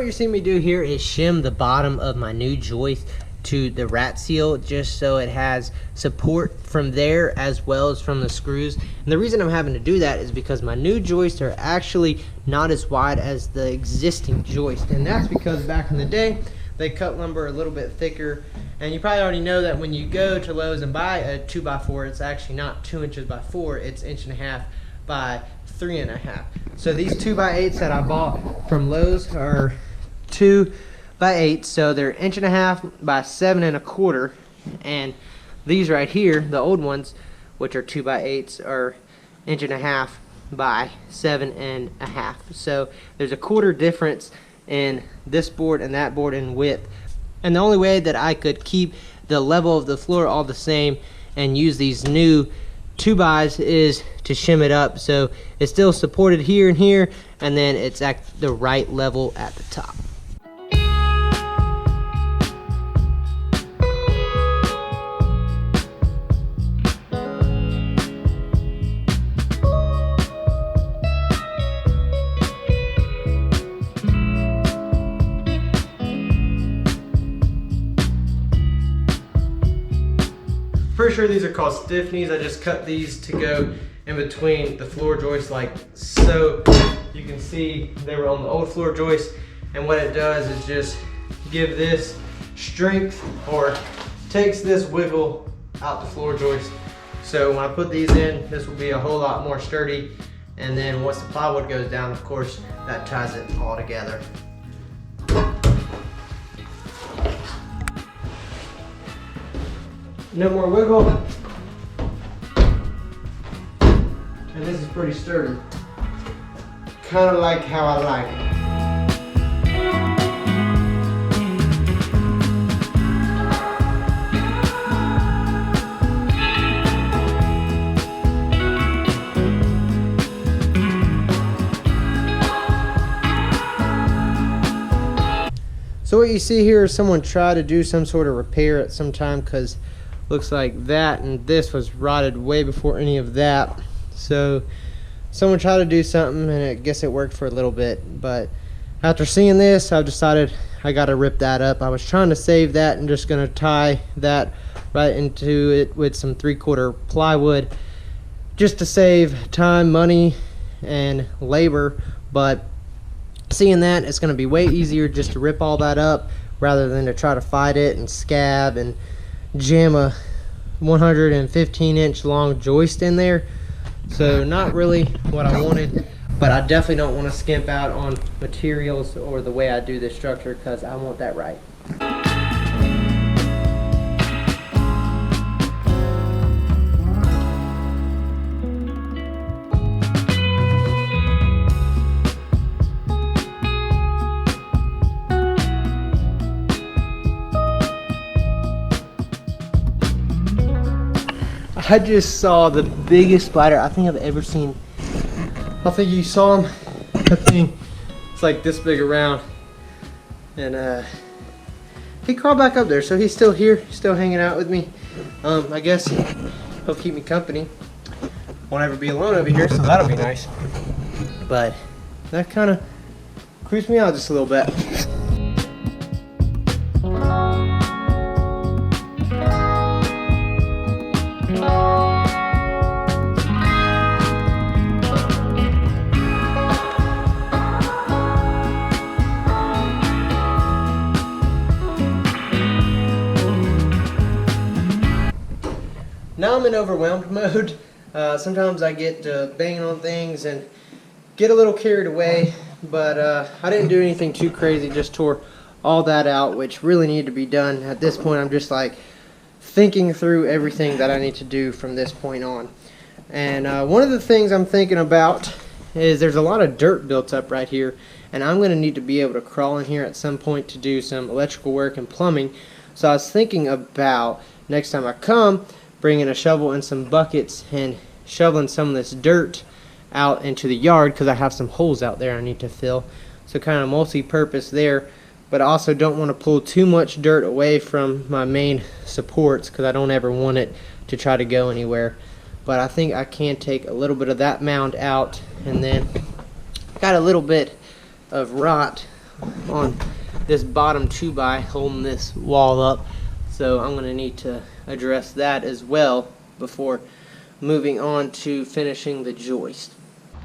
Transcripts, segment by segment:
what you're seeing me do here is shim the bottom of my new joist to the rat seal, just so it has support from there as well as from the screws. And the reason I'm having to do that is because my new joists are actually not as wide as the existing joist, and that's because back in the day they cut lumber a little bit thicker. And you probably already know that when you go to Lowe's and buy a 2x4, it's actually not 2 inches by 4, it's 1.5 inches by 3.5 inches. So these 2x8s that I bought from Lowe's are 2x8, so they're 1.5 inches by 7.25 inches. And these right here, the old ones, which are 2x8s, are 1.5 inches by 7.5 inches. So there's a 1/4 difference in this board and that board in width. And the only way that I could keep the level of the floor all the same and use these new 2x is to shim it up so it's still supported here and here, and then it's at the right level at the top. Pretty sure these are called stiff knees. I just cut these to go in between the floor joists like so. You can see they were on the old floor joist, and what it does is just give this strength, or takes this wiggle out the floor joist. So when I put these in, this will be a whole lot more sturdy, and then once the plywood goes down, of course, that ties it all together. No more wiggle. And this is pretty sturdy. Kind of like how I like it. So what you see here is someone tried to do some sort of repair at some time, because looks like that and this was rotted way before any of that. So someone tried to do something, and I guess it worked for a little bit, but after seeing this, I've decided I gotta rip that up. I was trying to save that and just gonna tie that right into it with some 3/4 plywood just to save time, money, and labor. But seeing that, it's gonna be way easier just to rip all that up rather than to try to fight it and scab and jam a 115-inch long joist in there. So not really what I wanted, but I definitely don't want to skimp out on materials or the way I do this structure, because I want that right. I just saw the biggest spider I think I've ever seen. I think you saw him. That thing, it's like this big around. And he crawled back up there, so he's still here, still hanging out with me. I guess he'll keep me company. Won't ever be alone over here, so that'll be nice. But that kind of creeps me out just a little bit. Now I'm in overwhelmed mode. Sometimes I get banging on things and get a little carried away, but I didn't do anything too crazy, just tore all that out, which really needed to be done. At this point, I'm just like thinking through everything that I need to do from this point on. And one of the things I'm thinking about is there's a lot of dirt built up right here, and I'm going to need to be able to crawl in here at some point to do some electrical work and plumbing. So I was thinking about next time I come, bringing a shovel and some buckets and shoveling some of this dirt out into the yard, because I have some holes out there I need to fill. So kind of multi-purpose there, but I also don't want to pull too much dirt away from my main supports, because I don't ever want it to try to go anywhere. But I think I can take a little bit of that mound out, and then got a little bit of rot on this bottom 2x holding this wall up, so I'm going to need to address that as well before moving on to finishing the joist.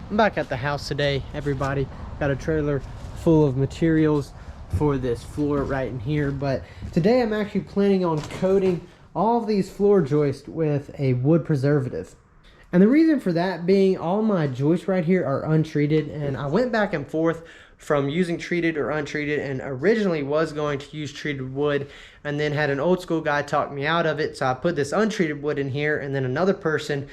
I'm back at the house today, everybody. Got a trailer full of materials for this floor right in here, but today I'm actually planning on coating all of these floor joists with a wood preservative. And the reason for that being, all my joists right here are untreated, and I went back and forth from using treated or untreated, and originally was going to use treated wood, and then had an old school guy talk me out of it, so I put this untreated wood in here, and then another person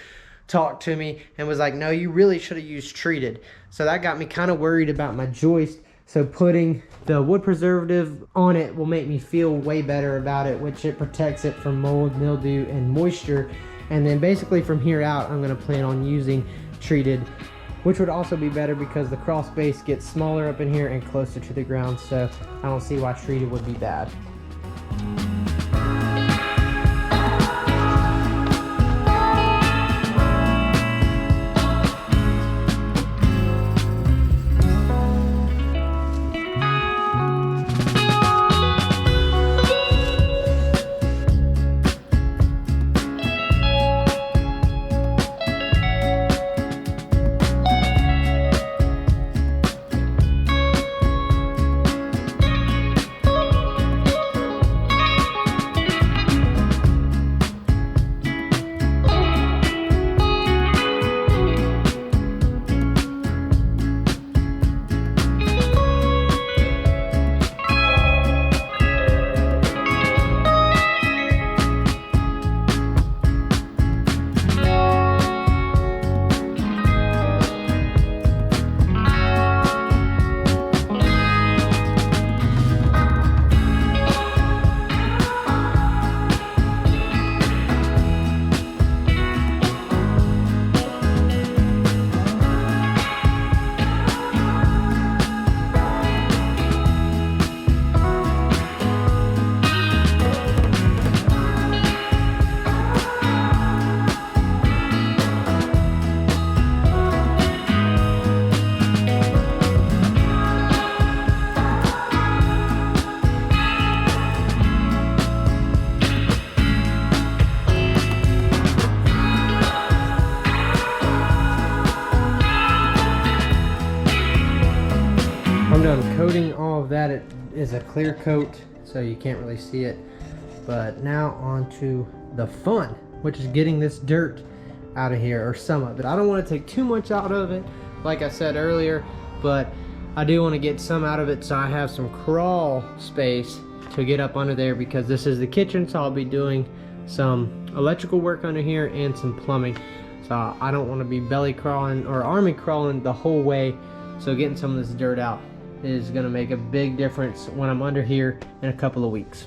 talked to me and was like, no, you really should have used treated. So that got me kind of worried about my joist, so putting the wood preservative on it will make me feel way better about it, which it protects it from mold, mildew, and moisture. And then basically from here out, I'm going to plan on using treated, which would also be better because the crawl space gets smaller up in here and closer to the ground, so I don't see why treated would be bad. I'm done coating all of that. It is a clear coat, so you can't really see it. But now on to the fun, which is getting this dirt out of here, or some of it. I don't want to take too much out of it, like I said earlier, but I do want to get some out of it so I have some crawl space to get up under there, because this is the kitchen, so I'll be doing some electrical work under here and some plumbing. So I don't want to be belly crawling or army crawling the whole way, so getting some of this dirt out is going to make a big difference when I'm under here in a couple of weeks.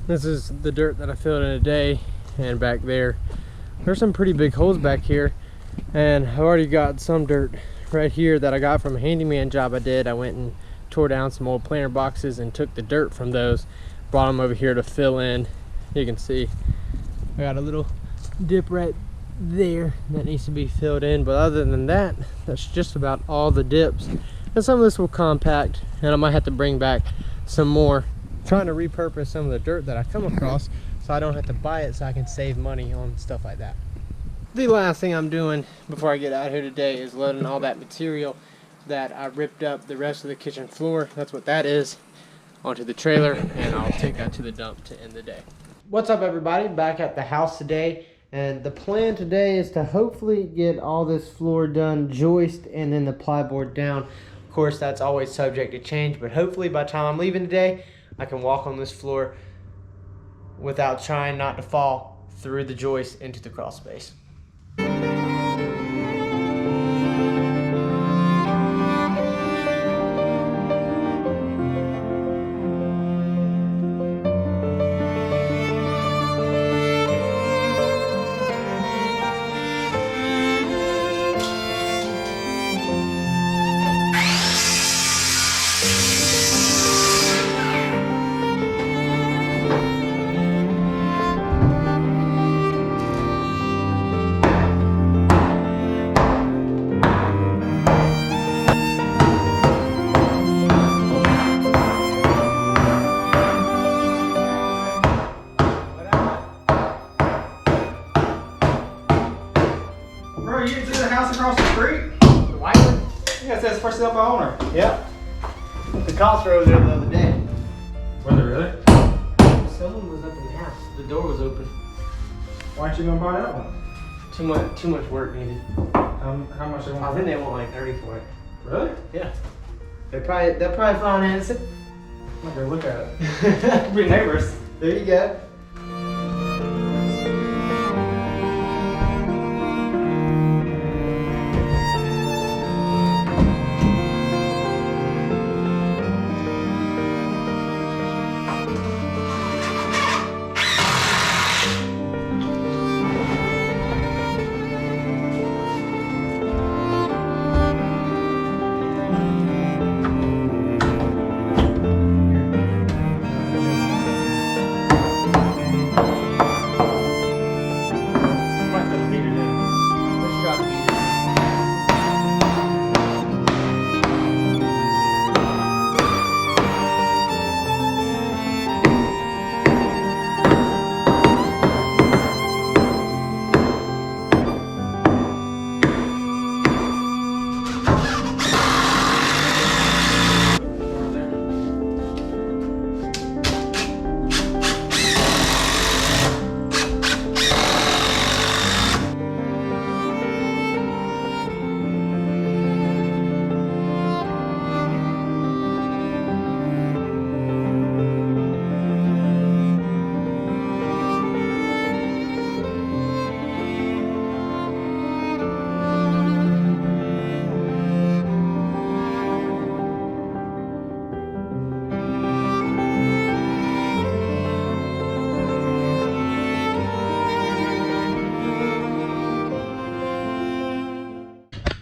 This is the dirt that I filled in a day, and back there's some pretty big holes back here, and I've already got some dirt right here that I got from a handyman job I did. I went and tore down some old planter boxes and took the dirt from those, brought them over here to fill in. You can see I got a little dip right there that needs to be filled in, but other than that, that's just about all the dips. And some of this will compact, and I might have to bring back some more, trying to repurpose some of the dirt that I come across so I don't have to buy it, so I can save money on stuff like that. The last thing I'm doing before I get out here today is loading all that material that I ripped up the rest of the kitchen floor, that's what that is, onto the trailer, and I'll take that to the dump to end the day. What's up, everybody? Back at the house today, and the plan today is to hopefully get all this floor done, joist, and then the plyboard down. Of course, that's always subject to change, but hopefully by the time I'm leaving today, I can walk on this floor without trying not to fall through the joist into the crawl space. cops were over there the other day. Was it really? Someone was up in the house. The door was open. Why aren't you gonna buy that one? Too much work needed. How much they want? I think they want like 30 for it. Really? Yeah. They'll probably finance it. I'm gonna go look at it. We're neighbors. There you go.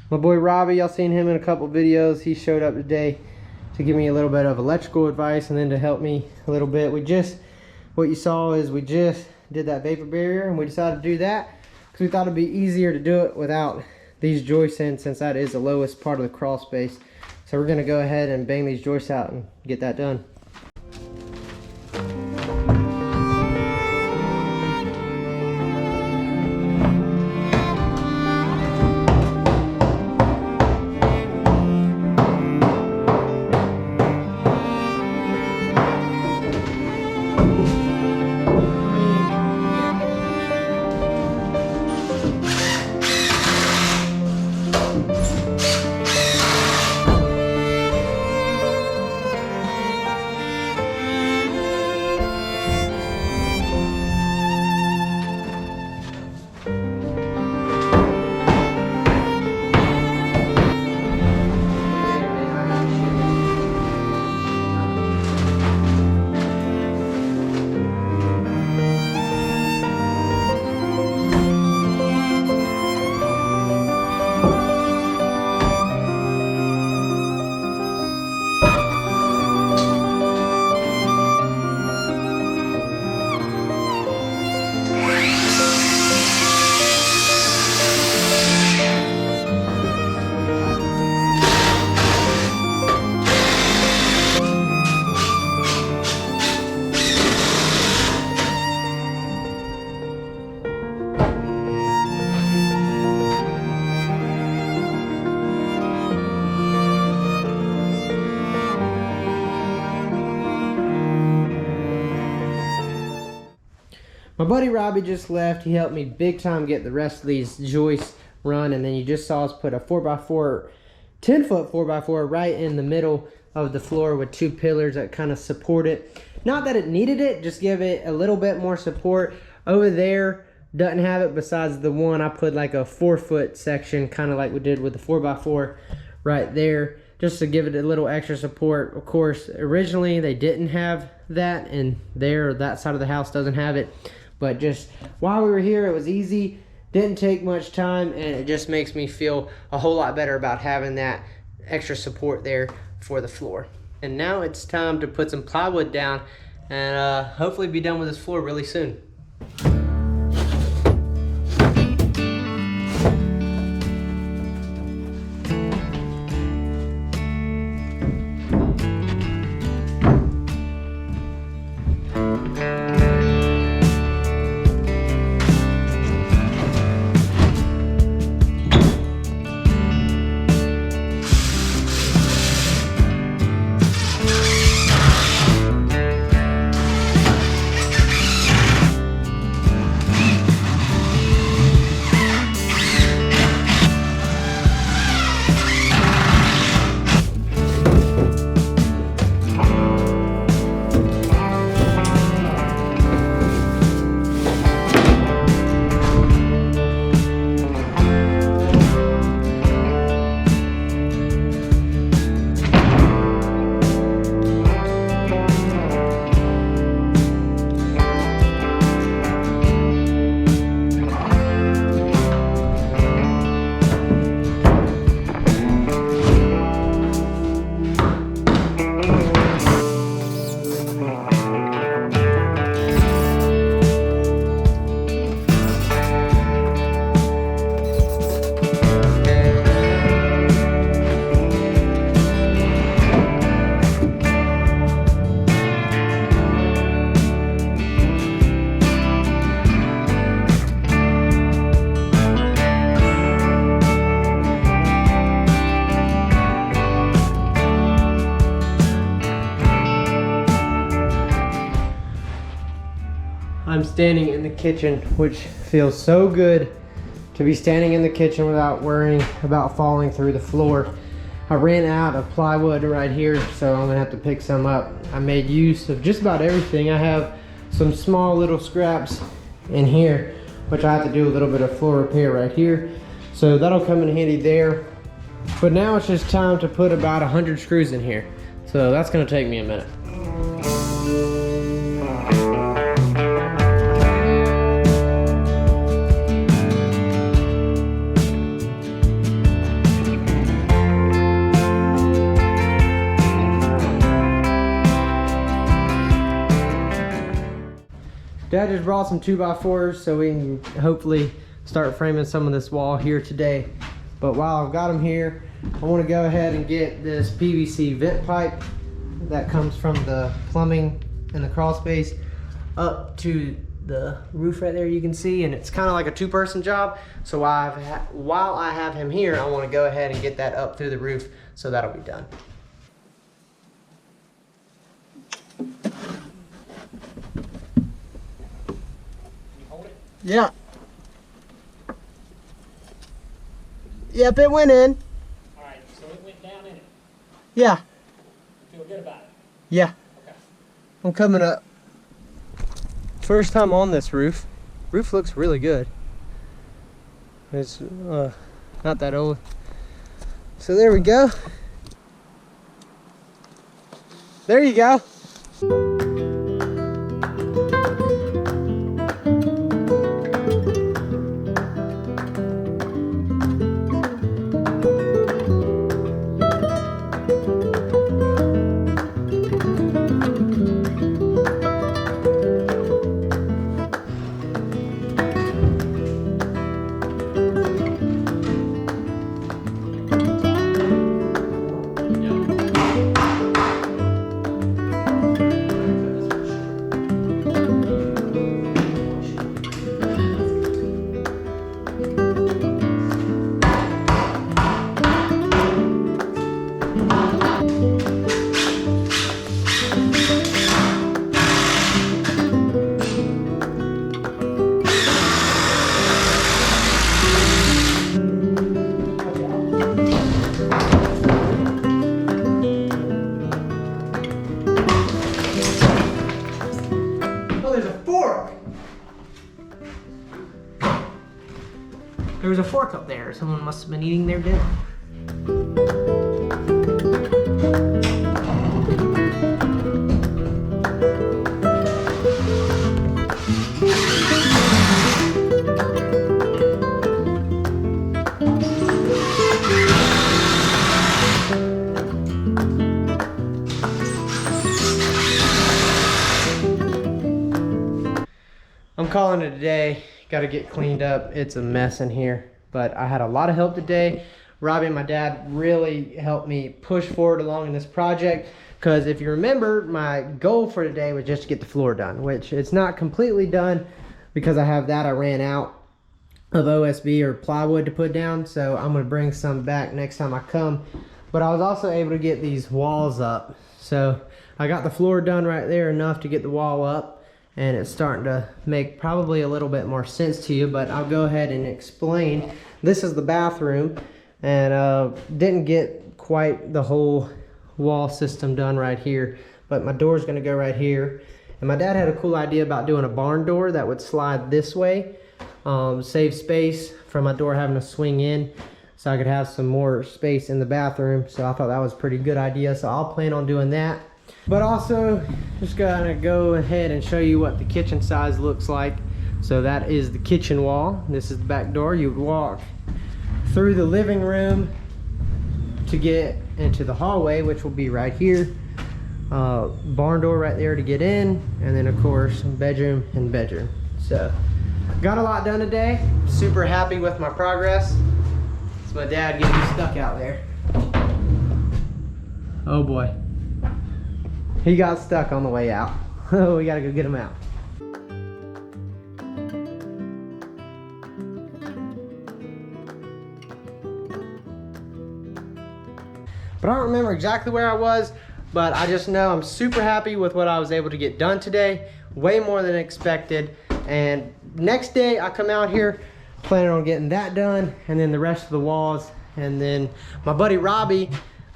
My boy Robbie, y'all seen him in a couple videos. He showed up today to give me a little bit of electrical advice and then to help me a little bit. What you saw is we just did that vapor barrier, and we decided to do that because we thought it'd be easier to do it without these joists in, since that is the lowest part of the crawl space. So we're gonna go ahead and bang these joists out and get that done. My buddy Robbie just left. He helped me big time get the rest of these joists run, and then you just saw us put a 4x4, 10-foot 4x4 right in the middle of the floor with two pillars that kind of support it. Not that it needed it, just give it a little bit more support. Over there doesn't have it, besides the one I put like a 4-foot section, kind of like we did with the 4x4 right there, just to give it a little extra support. Of course, originally they didn't have that, and that side of the house doesn't have it. But just while we were here, it was easy, didn't take much time, and it just makes me feel a whole lot better about having that extra support there for the floor. And now it's time to put some plywood down and hopefully be done with this floor really soon. I'm standing in the kitchen, which feels so good to be standing in the kitchen without worrying about falling through the floor. I ran out of plywood right here, so I'm gonna have to pick some up. I made use of just about everything. I have some small little scraps in here, which I have to do a little bit of floor repair right here. So that'll come in handy there. But now it's just time to put about 100 screws in here. So that's gonna take me a minute. Dad just brought some 2x4s so we can hopefully start framing some of this wall here today. But while I've got them here, I want to go ahead and get this PVC vent pipe that comes from the plumbing and the crawl space up to the roof right there, you can see, and it's kind of like a two-person job. So while I have him here, I want to go ahead and get that up through the roof, so that'll be done. Yeah. Yep, it went in. Alright, so it went down in it. Yeah. Feel good about it? Yeah. Okay. I'm coming up. First time on this roof. Roof looks really good. It's not that old. So there we go. There you go. There was a fork up there. Someone must have been eating their dinner. I'm calling it a day. Got to get cleaned up. It's a mess in here, but I had a lot of help today. Robbie and my dad really helped me push forward along in this project, because if you remember, my goal for today was just to get the floor done, which it's not completely done because I ran out of OSB or plywood to put down, so I'm going to bring some back next time I come. But I was also able to get these walls up, so I got the floor done right there enough to get the wall up. And it's starting to make probably a little bit more sense to you, but I'll go ahead and explain. This is the bathroom, and didn't get quite the whole wall system done right here, but my door's gonna go right here. And my dad had a cool idea about doing a barn door that would slide this way, save space from my door having to swing in, so I could have some more space in the bathroom. So I thought that was a pretty good idea, so I'll plan on doing that. But also, just gonna go ahead and show you what the kitchen size looks like. So that is the kitchen wall. This is the back door. You would walk through the living room to get into the hallway, which will be right here. Barn door right there to get in, and then of course bedroom and bedroom. So got a lot done today. Super happy with my progress. It's my dad getting stuck out there. Oh boy. He got stuck on the way out. We gotta go get him out. But I don't remember exactly where I was. but I just know I'm super happy with what I was able to get done today. Way more than expected. And next day I come out here planning on getting that done, and then the rest of the walls. And then my buddy Robbie,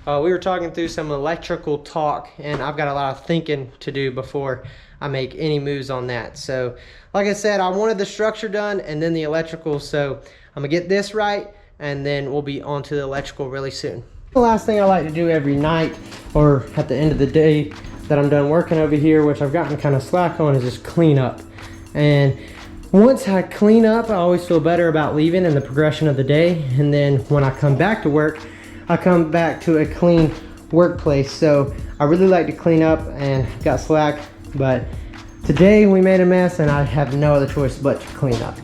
we were talking through some electrical talk, and I've got a lot of thinking to do before I make any moves on that. So like I said, I wanted the structure done and then the electrical, so I'm gonna get this right, and then we'll be on to the electrical really soon. The last thing I like to do every night or at the end of the day that I'm done working over here, which I've gotten kind of slack on, is just clean up. And once I clean up, I always feel better about leaving in the progression of the day. And then when I come back to work, I come back to a clean workplace. So I really like to clean up, and got slack, but today we made a mess and I have no other choice but to clean up.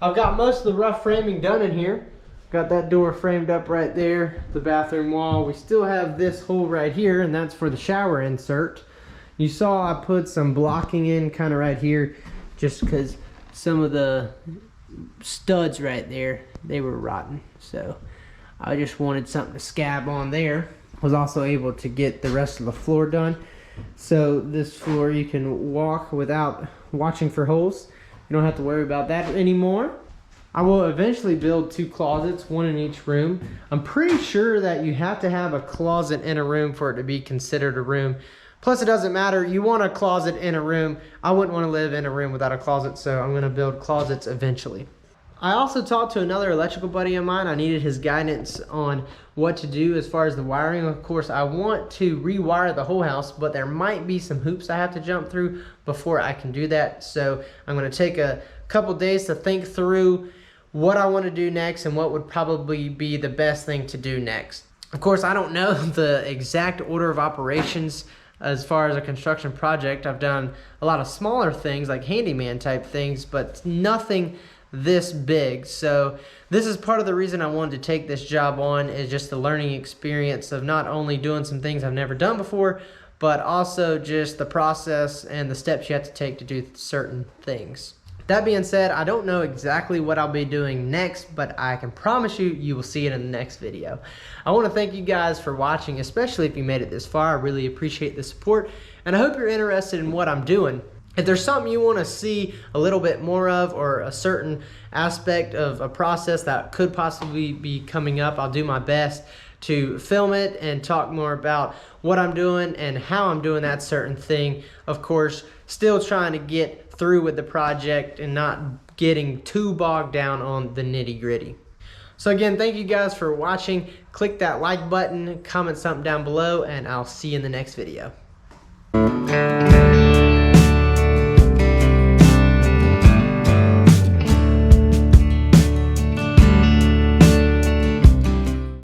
I've got most of the rough framing done in here. Got that door framed up right there, the bathroom wall. We still have this hole right here, and that's for the shower insert. You saw I put some blocking in kind of right here, just because some of the studs right there, they were rotten. So I just wanted something to scab on there. Was also able to get the rest of the floor done. So this floor you can walk without watching for holes. You don't have to worry about that anymore. I will eventually build 2 closets, one in each room. I'm pretty sure that you have to have a closet in a room for it to be considered a room. Plus, it doesn't matter. You want a closet in a room. I wouldn't want to live in a room without a closet, so I'm going to build closets eventually. I also talked to another electrical buddy of mine. I needed his guidance on what to do as far as the wiring. Of course, I want to rewire the whole house, but there might be some hoops I have to jump through before I can do that. So I'm going to take a couple days to think through what I want to do next and what would probably be the best thing to do next. Of course, I don't know the exact order of operations as far as a construction project. I've done a lot of smaller things like handyman type things, but nothing this big. So this is part of the reason I wanted to take this job on, is just the learning experience of not only doing some things I've never done before, but also just the process and the steps you have to take to do certain things. That being said, I don't know exactly what I'll be doing next, but I can promise you, you will see it in the next video. I want to thank you guys for watching, especially if you made it this far. I really appreciate the support, and I hope you're interested in what I'm doing. If there's something you want to see a little bit more of, or a certain aspect of a process that could possibly be coming up, I'll do my best to film it and talk more about what I'm doing and how I'm doing that certain thing. Of course, still trying to get through with the project and not getting too bogged down on the nitty-gritty. So again, thank you guys for watching. Click that like button, comment something down below, and I'll see you in the next video.